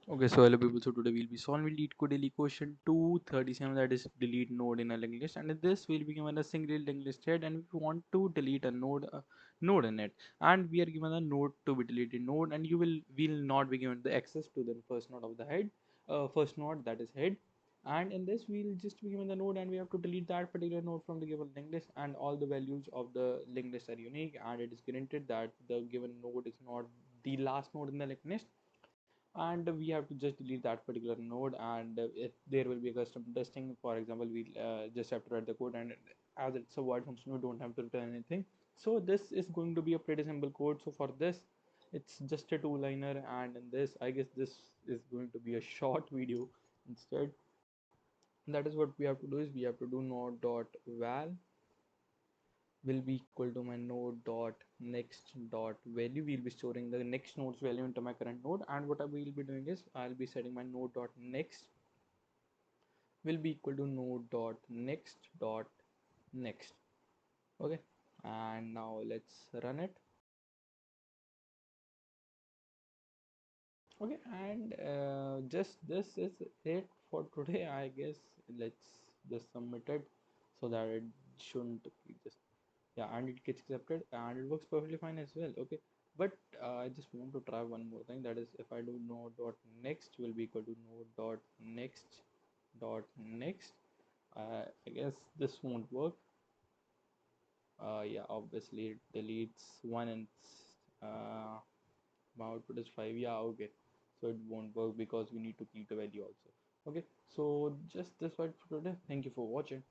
Okay, so hello people. So today we'll be solving LeetCode daily question 237, that is delete node in a linked list, and in this we'll be given a single linked list thread, and we want to delete a node in it, and we are given a node to be deleted node, and you will not be given the access to the first node of the head, first node, that is head, and in this we'll just be given the node, and we have to delete that particular node from the given linked list, and all the values of the linked list are unique, and it is guaranteed that the given node is not the last node in the linked list, and we have to just delete that particular node, and there will be a custom testing. For example, we'll just have to write the code, and as it's a void function, we don't have to return anything. So this is going to be a pretty simple code. So for this, it's just a two-liner, and in this, I guess this is going to be a short video instead. That is what we have to do, is we have to do node dot val will be equal to my node dot next dot value. We'll be storing the next node's value into my current node, and what I will be doing is I'll be setting my node dot next will be equal to node dot next. Okay, and now let's run it. Okay, and just this is it for today, I guess. Let's just submit it so that it shouldn't just, yeah, and it gets accepted and it works perfectly fine as well. Okay, but I just want to try one more thing, that is if I do node dot next will be equal to node dot next, I guess this won't work. Yeah, obviously it deletes one, and uh, my output is 5. Yeah, okay, so it won't work because we need to keep the value also. Okay, so just this one for today. Thank you for watching.